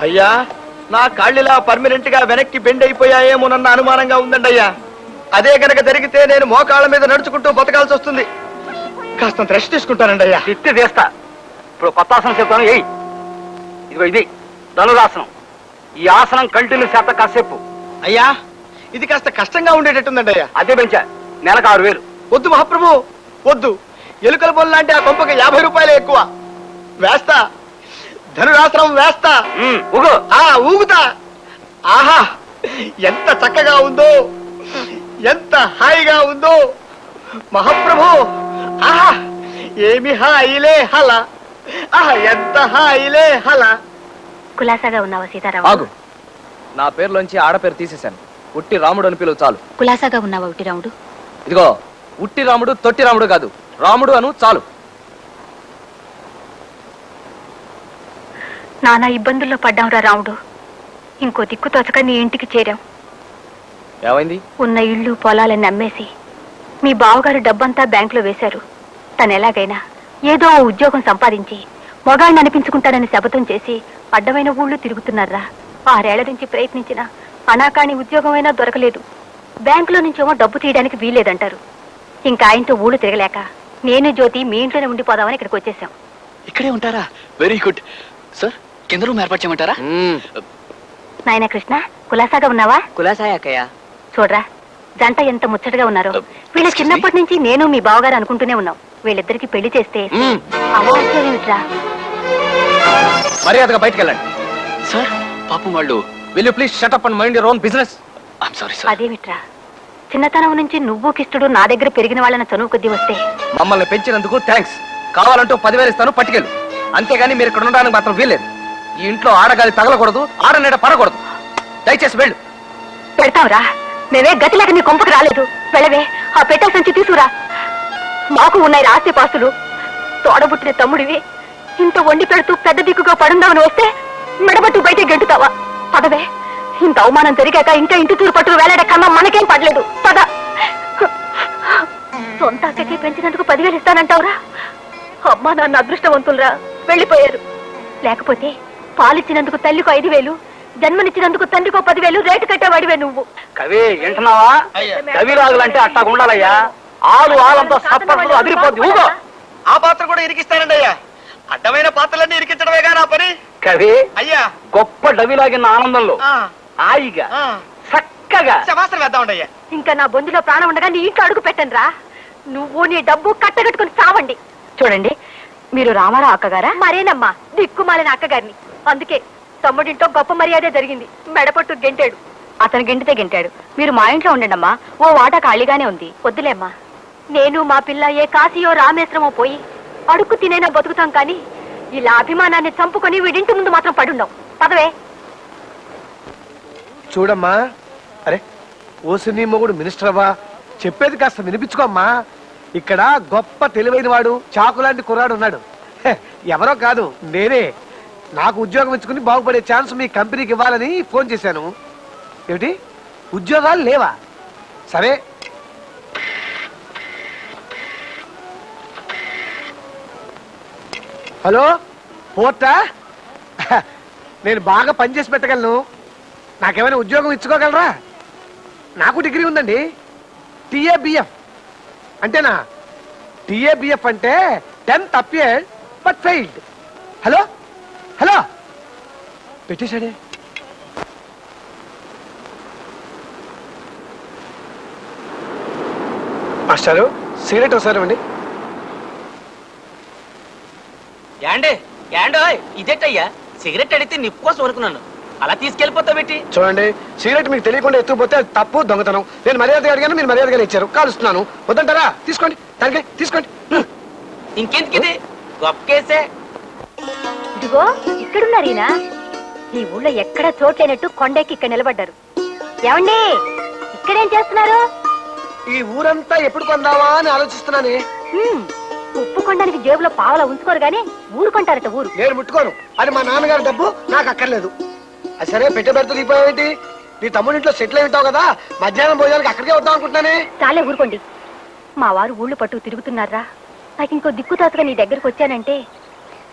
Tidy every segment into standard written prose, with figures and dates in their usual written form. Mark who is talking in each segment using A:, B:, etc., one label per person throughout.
A: అయ్యా, నా కాళ్ళిలా పర్మనెంట్ గా వెనక్కి బెండ్ అయిపోయాయేమోనన్న అనుమానంగా ఉందండి అయ్యా. అదే గనక జరిగితే నేను మోకాళ్ళ మీద నడుచుకుంటూ బతకాల్సి వస్తుంది. కాస్తంత రెస్ట్ తీసుకుంటానండి అయ్యా.
B: తిత్తి తీస్తా. ఇప్పుడు కొత్త ఆసనం చెప్తాను. ఇదిగో ఇది ధనురాసనం. ఈ ఆసనం కంటిన్యూ చేత కాసేపు.
A: అయ్యా, ఇది కాస్త కష్టంగా ఉండేటట్టుందండి అయ్యా.
B: అదే పెంచా, నెలకు 6000.
A: వద్దు మహాప్రభు, వద్దు. ఎలుకల బొల్ లాంటి ఆ కొంపకి 50 రూపాయలే ఎక్కువ. వేస్తా, ధనురాసనం వేస్తా. ఊగుతా. ఆహా, ఎంత చక్కగా ఉందో, ఎంత హాయిగా ఉందో మహాప్రభు. ఆహా, ఏమి హాయిలే హల. ఆహా, ఎంత హాయిలే హల.
C: కులాసాగా ఉన్నావా సీతారాము?
D: ఆగు, నా పేరులోంచి ఆడపేరు తీసేశాను. ఉట్టి రాముడు అని పిలువు చాలు.
C: కులాసాగా ఉన్నావా ఉట్టి రాముడు?
D: ఇదిగో, ఉట్టి రాముడు తొట్టి రాముడు కాదు, రాముడు అను చాలు.
C: నానా ఇబ్బందుల్లో పడ్డాంరా రాముడు. ఇంకో దిక్కు తోచక నీ ఇంటికి చేరాం.
D: ఏమైంది?
C: ఉన్న ఇళ్ళు పొలాలని అమ్మేసి మీ బావగారు డబ్బంతా బ్యాంకులో వేశారు. తను ఎలాగైనా ఏదో ఓ ఉద్యోగం సంపాదించి మొగాళ్ళని అనిపించుకుంటాడని శపథం చేసి అడ్డమైన ఊళ్ళు తిరుగుతున్నారా. 6 ఏళ్ల నుంచి ప్రయత్నించిన అనాకాని ఉద్యోగమైనా దొరకలేదు. బ్యాంకులో నుంచేమో డబ్బు తీయడానికి వీల్లేదంటారు. ఇంకా ఆయనతో ఊళ్ళు తిరగలేక నేను జ్యోతి మీ ఇంట్లోనే ఉండిపోదామని ఇక్కడికి వచ్చేసాం.
E: ఇక్కడే ఉంటారా? Very good sir. కింద రూమ్ ఏర్పాటు చేయమంటారా?
C: నాయన కృష్ణ, కులాసాగా ఉన్నావా?
E: కులాసాయక్కయ్య.
C: చూడరా, జంట ఎంత ముచ్చటగా ఉన్నారో. వీళ్ళ చిన్నప్పటి నుంచి నేను మీ బావగారు అనుకుంటూనే ఉన్నాం. వీళ్ళిద్దరికి పెళ్లి చేస్తే అమోచ్చేమిట్రా.
D: మర్యాదగా బయటికి వెళ్ళండి.
E: సార్, పాపం వాళ్ళు.
D: Will you please shut up and mind your own business.
E: I'm sorry sir.
C: అదేమిట్రా, చిన్నతనం నుంచి నువ్వు కిష్టుడు నా దగ్గర పెరిగిన వాళ్ళని చనువు కొద్దీ వస్తే
D: మమ్మల్ని పెంచినందుకు థ్యాంక్స్. కావాలంటూ 10,000 ఇస్తాను, పట్టుకెళ్ళు. అంతేగాని మీరు ఇక్కడ ఉండడానికి మాత్రం వీల్లేదు. ఈ ఇంట్లో ఆడగాలి తగలకూడదు, ఆడనీడ పడకూడదు. దయచేసి వెళ్ళు.
C: పెడతావురా, మేమే గతిలేక నీ కొంపకు రాలేదు. వెళ్ళవే, ఆ పెట్టెల సంచి తీసుకురా. మాకు ఉన్నాయి ఆస్తిపాస్తులు. తోడబుట్టిన తమ్ముడివి ఇంత వండి పెడుతూ పెద్ద దిక్కుగా పడుందామని వస్తే మెడబట్టు బయట గెంటుతావా? పదవే, ఇంత అవమానం జరిగాక ఇంకా ఇంటి తూరు పట్టు వేలాడే కన్నా మనకేం పడలేదు. పద. సొంత అక్కకి పెంచినందుకు 10,000 ఇస్తానంటావురా? అమ్మా నాన్న అదృష్టవంతులరా, వెళ్ళిపోయారు. లేకపోతే పాలిచ్చినందుకు తల్లికో 5,000, జన్మనిచ్చినందుకు తండ్రికో 10,000 రేటు కట్టేవాడివే నువ్వు.
B: కవి వింటున్నావా? కవిరాజులంటే అట్టాగా ఉండాలయ్యా. ఆలంతా సప్పట్లు అదిరిపోద్ది. ఊగో.
A: ఆ పాత్ర కూడా ఇరికిస్తానండి అయ్యా. అడ్డమైన పాత్రలన్నీ ఇరికించడమేగా నా పని.
B: కవి
A: అయ్యా,
B: గొప్ప డవిలాగిన ఆనందంలో హాయిగా చక్కగా
A: శవాసనం వేద్దామండి అయ్యా.
C: ఇంకా నా బొందులో ప్రాణం ఉండగా నీ ఇంట్లో అడుగు పెట్టండి రా. నువ్వు నీ డబ్బు కట్టగట్టుకుని చావండి. చూడండి, మీరు రామారావు అక్కగారా? మరేనమ్మా, దిక్కుమాలిన అక్కగారిని. అందుకే తమ్ముడింటో గొప్ప మర్యాదే జరిగింది. మెడపట్టు గెంటాడు. అతను గెంటితే గెంటాడు. మీరు మా ఇంట్లో ఉండండమ్మా, ఓ వాటా ఖాళీగానే ఉంది. వద్దులేమ్మా, నేను మా పిల్ల ఏ కాశీయో రామేశ్వరమో పోయి అడుక్కు తినైనా బతుకుతాం. కానీ ఇలా అభిమానాన్ని చంపుకొని వీడింటి ముందు మాత్రం పడుండం. పదవే.
A: చూడమ్మా, అరే ఓసిని మొగుడు మినిస్టర్ అవ్వా, చెప్పేది కాస్త వినిపించుకోమ్మా. ఇక్కడ గొప్ప తెలివైన వాడు, చాకులాంటి కుర్రాడు ఉన్నాడు. ఎవరో కాదు, నేనే. నాకు ఉద్యోగం ఇచ్చుకుని బాగుపడే ఛాన్స్ మీ కంపెనీకి ఇవ్వాలని ఫోన్ చేశాను. ఏమిటి, ఉద్యోగాలు లేవా? సరే, హలో పోర్టా, నేను బాగా పనిచేసి పెట్టగలను. నాకేమైనా ఉద్యోగం ఇచ్చుకోగలరా? నాకు డిగ్రీ ఉందండి. టీఏబిఎఫ్ అంటేనా? టీఏబిఎఫ్ అంటే 10th appeared but failed. Hello hello, పెట్టేశాడే. మాస్టారు, సిగరెట్ ఒకసారి ఇవ్వండి.
F: ఇదేటయ్యా, సిగరెట్ అడిగితే నిప్పు కోసం అనుకున్నాను. అలా తీసుకెళ్లిపోతా పెట్టి.
A: చూడండి, సిగరెట్ మీకు తెలియకుండా ఎత్తుకుపోతే అది తప్పు, దొంగతనం. నేను మర్యాదగా అడిగాను, మీరు మర్యాదగా ఇచ్చారు. కాలుస్తున్నాను. వద్దంటారా? తీసుకోండి, దానికి తీసుకోండి.
F: ఇంకెందుకు ఇది గొప్ప కేసే.
C: ఇదిగో ఇక్కడున్నారు ఈయన. ఈ ఊళ్ళో ఎక్కడ చోట్లేనట్టు కొండెక్కి ఇక్కడ నిలబడ్డారు. ఏమండి, ఇక్కడేం చేస్తున్నారు?
A: ఈ ఊరంతా ఎప్పుడు కొందావా అని ఆలోచిస్తున్నానే.
C: ఉప్పు కొండానికి జేబులో పావలా ఉంచుకోరు గానీ ఊరు కొంటారట. ఊరు
A: నేను ముట్టుకోను. అది మా నాన్నగారి డబ్బు, నాకు అక్కర్లేదు. అది సరే, పెట్టే పెడితే దిగిపోయావేంటి? నీ తమ్ముడింట్లో సెటిల్ అయి ఉంటావు కదా, మధ్యాహ్నం భోజనానికి అక్కడికే వద్దాం అనుకుంటున్నానే.
C: చాలే ఊరుకోండి. మా వారు ఊళ్ళు పట్టు తిరుగుతున్నారా? నాకు ఇంకో దిక్కు తాతగా నీ దగ్గరకు వచ్చానంటే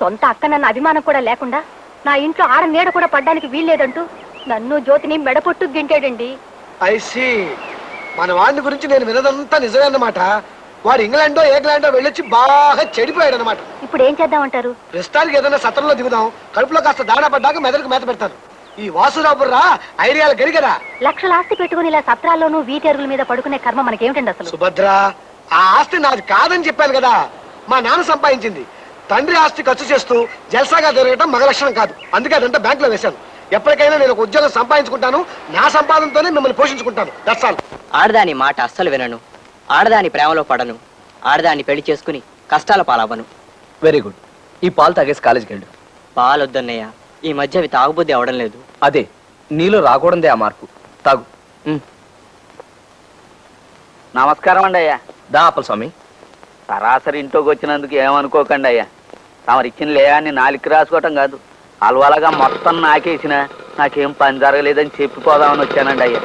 C: సొంత అక్క నన్న అభిమానం కూడా లేకుండా నా ఇంట్లో ఆడ నీడ కూడా పడ్డానికి వీల్లేదంటూ నన్ను జ్యోతిని మెడపొట్టు గింటాడండి.
A: ఐసి మన వాడిని గురించి నేను వినదంతా నిజమే అన్నమాట. వాడు ఇంగ్లాండో ఇంగ్లాండో వెళ్ళొచ్చి బాగా చెడిపోయాడు అనమాట.
C: ఇప్పుడు ఏం చేద్దామంటారు?
A: ప్రస్తుతానికి ఏదైనా సత్రంలో దిగుదాం. కడుపులో కాస్త దాణా పడ్డాక మెదడుకు మేత పెడతాను. ఈ వాసురాబుర్రా ఐడియాలు గడిగరా.
C: లక్షల ఆస్తి పెట్టుకుని ఇలా సత్రాల్లోనూ వీటెరుగుల మీద పడుకునే కర్మ మనకేమిటండి అసలు?
A: సుభద్ర, ఆ ఆస్తి నాది కాదని చెప్పాను కదా. మా నాన్న సంపాదించింది. తండ్రి ఆస్తి ఖర్చు చేస్తూ జల్సాగా తిరగటం మగ లక్షణం కాదు. అందుకే అదంతా బ్యాంకులో వేశాను. ఎప్పటికైనా నేను ఒక ఉద్యోగం సంపాదించుకుంటాను. నా సంపాదనతోనే మిమ్మల్ని పోషించుకుంటాను. That's all.
G: ఆడదాని మాట అస్సలు వినను, ఆడదాని ప్రేమలో పడను, ఆడదాన్ని పెళ్లి చేసుకుని కష్టాల పాలవ్వను.
D: Very good. ఈ పాలు తాగేసి కాలేజీకి వెళ్ళు.
G: పాలొద్దన్నయ్య, ఈ మధ్య అవి తాగుబుద్ధి అవడం లేదు.
D: అదే నీలో రాకూడదే ఆ మార్పు. తాగు.
B: నమస్కారం అండి అయ్యా.
D: దా అప్పల స్వామి.
B: సరాసరి ఇంట్లోకి వచ్చినందుకు ఏమనుకోకండి అయ్యా. తమరిచ్చిన లేయాన్ని నాలికి రాసుకోవటం కాదు, అలవాలగా మొత్తం నాకేసిన నాకేం పని జరగలేదని చెప్పిపోదామని వచ్చానండి అయ్యా.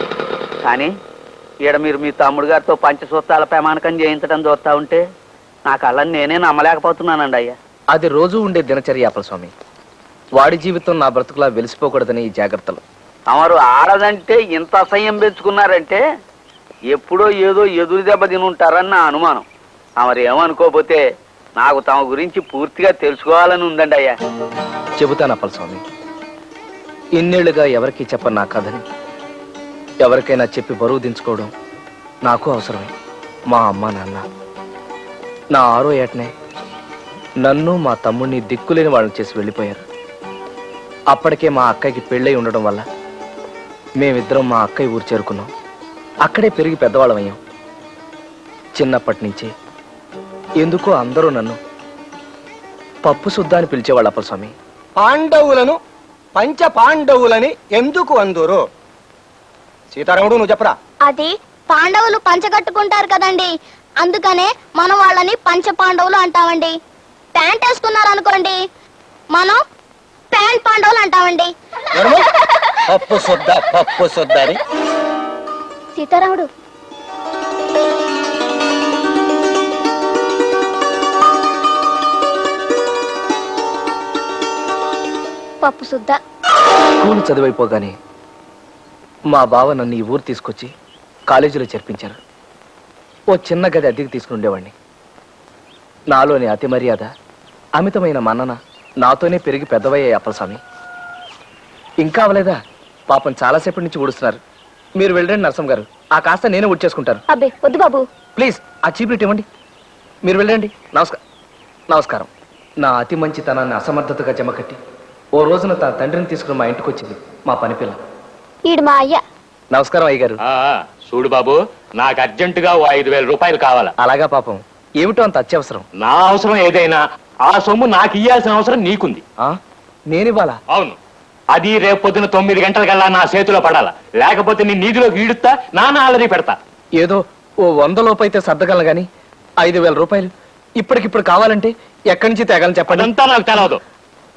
B: కానీ ఈడ మీరు మీ తమ్ముడు గారితో పంచసూత్రాల ప్రమాణకం చేయించడం చూస్తా ఉంటే నాకు అలా నేనే నమ్మలేకపోతున్నానండి అయ్యా.
D: అది రోజు ఉండే దినచర్య అప్పల స్వామి. వాడి జీవితం నా బ్రతుకులా వెలిసిపోకూడదని ఈ జాగ్రత్తలు.
B: తమరు ఆడదంటే ఇంత అసహ్యం పెంచుకున్నారంటే ఎప్పుడో ఏదో ఎదురు దెబ్బ తినుంటారని నా అనుమానం. తమరు ఏమనుకోకపోతే నాకు తమ గురించి పూర్తిగా తెలుసుకోవాలని ఉందండి అయ్యా.
D: చెబుతాను అప్పల స్వామి. ఇన్నేళ్లుగా ఎవరికి చెప్పను నా కథని ఎవరికైనా చెప్పి బరువు దించుకోవడం నాకు అవసరమే. మా అమ్మ నాన్న నా 6వ ఏటనే నన్ను మా తమ్ముడిని దిక్కులేని వాళ్ళని చేసి వెళ్ళిపోయారు. అప్పటికే మా అక్కయ్యకి పెళ్ళై ఉండడం వల్ల మేమిద్దరం మా అక్కయ్య ఊరు చేరుకున్నాం. అక్కడే పెరిగి పెద్దవాళ్ళం అయ్యాం. చిన్నప్పటి నుంచి ఎందుకో అందరూ నన్ను పప్పు సుద్దా అని పిలిచేవాళ్ళు అప్పల స్వామి.
H: పాండవులను పంచ పాండవులని ఎందుకు అందురు? సీతారాముడు నువ్వు చెప్పరా.
I: అది పాండవులు పంచగట్టుకుంటారు కదండి, అందుకనే మనం వాళ్ళని పంచ పాండవులు అంటామండి. ప్యాంట్ వేసుకున్నారు అనుకోండి, మనం ప్యాంట్ పాండవులు అంటామండి.
H: పప్పు శుద్ధ అని.
I: సీతారాముడు పప్పు శుద్ధ.
D: స్కూల్ చదివైపోగానే మా బావ నన్ను ఈ ఊరు తీసుకొచ్చి కాలేజీలో చేర్పించారు. ఓ చిన్న గది అద్దెకి తీసుకుని ఉండేవాడిని. నాలోని అతి మర్యాద, అమితమైన మన్నన నాతోనే పెరిగి పెద్దవయ్యాయి అప్పల స్వామి. ఇంకా అవలేదా? పాపం చాలాసేపటి నుంచి ఊడుస్తున్నారు. మీరు వెళ్ళండి నరసం గారు, ఆ కాస్త నేనే ఊడ్చేసుకుంటాను.
I: అబ్బే వద్దు బాబు.
D: ప్లీజ్ ఆ చీపురు ఇవ్వండి. మీరు వెళ్ళండి. నమస్కారం. నా అతి మంచితనాన్ని అసమర్థతగా జమకట్టి ఓ రోజున తన తండ్రిని తీసుకుని మా ఇంటికి వచ్చింది మా పని పిల్ల.
I: ఈడు మా అయ్య.
D: నమస్కారం అయ్యగారు.
E: చూడు బాబు, నాకు అర్జెంటుగా 5,000 రూపాయలు కావాలా.
D: అలాగా పాపం, ఏమిటో అంత అత్యవసరం.
E: నా అవసరం ఏదైనా ఆ సొమ్ము నాకు ఇయ్యాల్సిన అవసరం నీకుంది.
D: నేనివ్వాలా?
E: అవును, అది రేపు పొద్దున 9 గంటలకల్లా నా చేతిలో పడాలా. లేకపోతే నీ నీటిలోకి ఈడుస్తా, నాన్న అలరి పెడతా.
D: ఏదో ఓ 100 లోపు అయితే సర్దగలను గాని 5,000 రూపాయలు ఇప్పటికిప్పుడు కావాలంటే ఎక్కడి నుంచి తేగలని చెప్పండి.
E: అదంతా నాకు తెలవదు.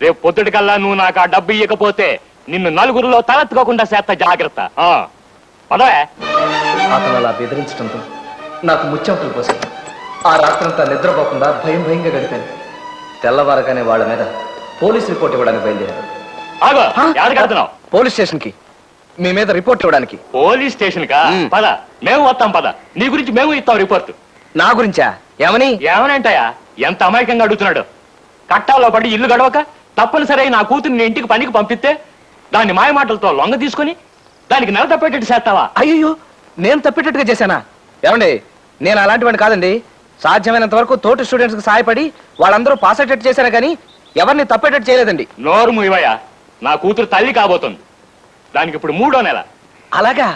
E: రేపు పొద్దుటికల్లా నువ్వు నాకు ఆ డబ్బు ఇవ్వకపోతే నిన్ను నలుగురిలో తలెత్తుకోకుండా చేస్తా. జాగ్రత్త. పదవే.
D: అతను అలా బెదిరించడంతో నాకు ముచ్చెమటలు పోసాయి. ఆ రాత్రంతా నిద్రపోకుండా భయంగా గడిపాను. తెల్లవారగానే వాళ్ళ మీద పోలీస్ రిపోర్ట్ ఇవ్వడానికి బయలుదేరారు.
E: ఆగో, ఎక్కడికి వెళ్తున్నావు?
D: పోలీస్ స్టేషన్ కి మీ మీద రిపోర్ట్ ఇవ్వడానికి.
E: పోలీస్ స్టేషన్ కా? పద, మేము వస్తాం. పద, నీ గురించి మేము ఇస్తాం రిపోర్ట్.
D: నా గురించా? ఏమని?
E: ఏమనంటాయా? ఎంత అమాయకంగా అడుగుతున్నాడు. కట్టాలో పడి ఇల్లు గడవక తప్పనిసరి నా కూతుర్ని ఇంటికి పనికి పంపిస్తే దాన్ని మాయమాటలతో లొంగ తీసుకుని దానికి నెల తప్పేటట్టు చేస్తావా?
D: అయ్యో, నేను తప్పేటట్టుగా చేశానా? ఏమండి, నేను అలాంటి వాడిని కాదండి. సాధ్యమైనంత వరకు తోటి స్టూడెంట్స్ కి సహాయపడి వాళ్ళందరూ పాస్ అయ్యేటట్టు చేశారా కానీ ఎవరిని తప్పేటట్టు చేయలేదండి.
E: నోరు ముయ్యవయ్యా, నా కూతురు తల్లి కాబోతుంది. దానికి ఇప్పుడు 3వ నెల.
D: అలాగా?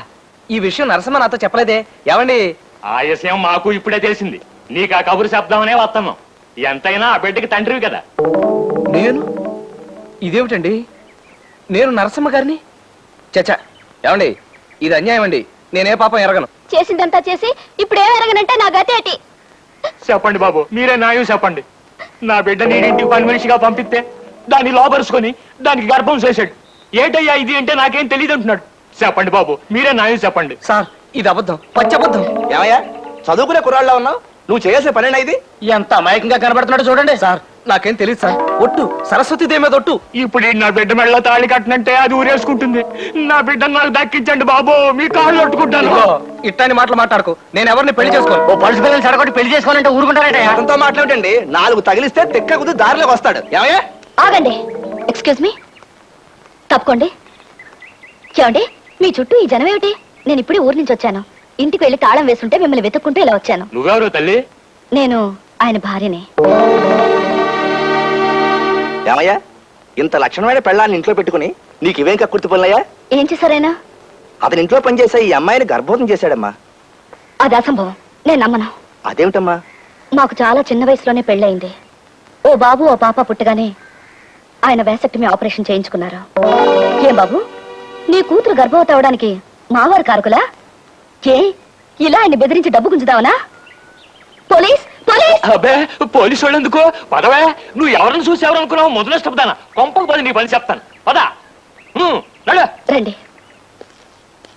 D: ఈ విషయం నరసింహ నాతో చెప్పలేదే. ఏమండి?
E: ఆ విషయం మాకు ఇప్పుడే తెలిసింది. నీకు ఆ కబురు శబ్దమనే వస్తున్నాం. ఎంతైనా ఆ బిడ్డకి తండ్రివి కదా.
D: నేను? ఇదేమిటండి, నేను నరసింహ గారిని? చచ్చా, ఏమండి, ఇది అన్యాయం అండి. నేనే పాపం ఎరగను.
I: చేసిందంతా చేసి ఇప్పుడు ఏం ఎరగనంటే నా గతి ఏంటి?
E: చెప్పండి బాబు, మీరే న్యాయం చెప్పండి. నా బిడ్డ నేను ఇంటికి పని మనిషిగా పంపిస్తే దాన్ని లోపరుచుకొని దానికి గర్భం చేశాడు. ఏటయ్యా ఇది అంటే నాకేం తెలియదు అంటున్నాడు. చెప్పండి బాబు, మీరే న్యాయం చెప్పండి.
D: సార్, ఇది అబద్ధం, పచ్చి అబద్ధం.
H: ఏమయ్యా, చదువుకునే కుర్రాళ్ళ ఉన్నావు, నువ్వు చేయాల్సిన పనేనా ఇది?
D: ఎంత అమాయకంగా కనబడుతున్నాడు చూడండి సార్. నాకేం తెలియదు సార్. ఒట్టు సరస్వతి దేవి మీద ఒట్టు.
E: ఇప్పుడు ఈ నా బిడ్డ మెళ్ళ తాళి కట్టినంటే అది ఊరేసుకుంటుంది. నా బిడ్డను నాకు దక్కించండి బాబు, మీ కాళ్ళు కొట్టుకుంటాను.
D: ఇదిగో, ఇట్టని మాటలు మాట్లాడుకో. నేను ఎవరిని పెళ్లి చేసుకోను.
G: ఓ పలుసు పిల్లలు సడగొట్టి పెళ్లి చేసుకోవాలంటే ఊరుకుంటారట.
H: అతనితో మాట్లాడండి, 4 తగిలిస్తే తెక్క కుది దారిలోకి వస్తాడు. ఏమయ్యా?
I: ఆగండి. ఎక్స్క్యూజ్ మీ, తప్పుకోండి. చూడండి, మీ చుట్టూ ఈ జనం ఏమిటి? నేను ఇప్పుడే ఊరి నుంచి వచ్చాను. ఇంటికి వెళ్ళి తాళం వేస్తుంటే మిమ్మల్ని వెతుక్కుంటూ ఇలా వచ్చాను.
E: నువ్వెవరు తల్లి?
I: నేను ఆయన భార్యని.
H: ఏమయ్యా, ఇంత లక్షణమైన పెళ్ళాన్ని ఇంట్లో పెట్టుకుని నీకు ఇవేం కక్కుర్తి పనులయ్యా?
I: ఏం చేశారైనా?
H: అతని ఇంట్లో పనిచేసే ఈ అమ్మాయిని గర్భవతం చేశాడమ్మా.
I: అది అసంభవం. నేను నమ్మను.
H: అదేమిటమ్మా?
I: మాకు చాలా చిన్న వయసులోనే పెళ్ళయింది. ఓ బాబు ఓ పాప పుట్టగానే ఆయన వేసక్టమీ ఆపరేషన్ చేయించుకున్నారు. ఏం బాబు, నీ కూతురు గర్భవతి అవడానికి మావారు కారకులా? ఏ ఇలా ఆయన బెదిరించి డబ్బు గుంజుదావనా? Police police!
E: అబ్బే, పోలీసు వాళ్ళు ఎందుకో? పదవే, నువ్వు ఎవరిని చూసి ఎవరు అనుకున్నావు? మొదలు ఇష్టపదానా? కొంపకు పది నీ పని చెప్తాను. పదా నడు.
I: రండి.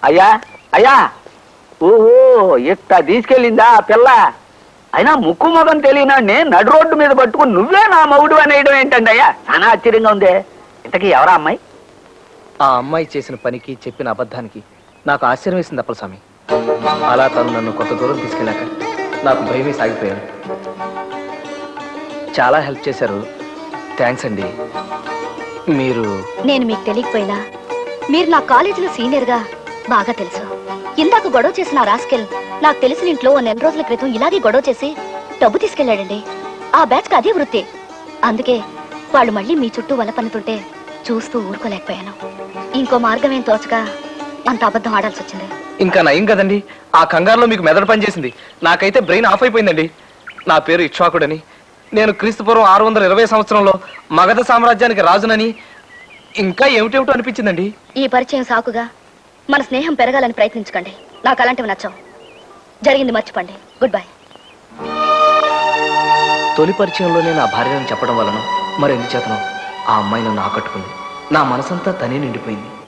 B: అయ్యా అయ్యా, ఓహో ఇట్ట తీసుకెళ్ళిందా ఆ పిల్ల? అయినా ముక్కు మొదం తెలియనాడిని నడు రోడ్డు మీద పట్టుకుని నువ్వే నా మగుడు అనేయడం ఏంటండి అయ్యా? చాలా ఆశ్చర్యంగా ఉంది. ఇంతకీ ఎవరా అమ్మాయి?
D: ఆ అమ్మాయి చేసిన పనికి, చెప్పిన అబద్ధానికి నాకు ఆశ్చర్యం వేసింది అప్పలస్వామి. అలా తను నన్ను కొంత దూరం తీసుకెళ్ళాక నాకు భయమే సాగిపోయాను. చాలా హెల్ప్ చేశారు. థ్యాంక్స్ అండి. మీరు
I: నేను మీకు తెలియకపోయినా మీరు నా కాలేజీలో సీనియర్ గా బాగా తెలుసు. ఇందాక గొడవ చేసిన ఆ రాస్కెల్ నాకు తెలిసిన ఇంట్లో ఓ 4 రోజుల క్రితం ఇలాగే గొడవ చేసి డబ్బు తీసుకెళ్లాడండి. ఆ బ్యాచ్ కి అదే వృత్తి. అందుకే వాళ్ళు మళ్ళీ మీ చుట్టూ వల పన్నుతుంటే చూస్తూ ఊరుకోలేకపోయాను. ఇంకో మార్గం ఏం తోచగా అంత అబద్ధం ఆడాల్సి వచ్చింది.
D: ఇంకా నయం కదండి. ఆ కంగారులో మీకు మెదడు పనిచేసింది. నాకైతే బ్రెయిన్ ఆఫ్ అయిపోయిందండి. నా పేరు ఇక్ష్వాకుడని, నేను క్రీస్తుపూర్వం 620 సంవత్సరంలో మగధ సామ్రాజ్యానికి రాజునని, ఇంకా ఏమిటేమిటో అనిపించిందండి.
I: ఈ పరిచయం సాకుగా మన స్నేహం పెరగాలని ప్రయత్నించకండి. నాకు అలాంటివి నచ్చవు. జరిగింది మర్చిపోండి. Good bye.
D: తొలి పరిచయంలోనే నా భార్యను చెప్పడం వలన మరెందుచేతనో ఆ అమ్మాయి నన్ను ఆకట్టుకుంది. నా మనసంతా తనే నిండిపోయింది.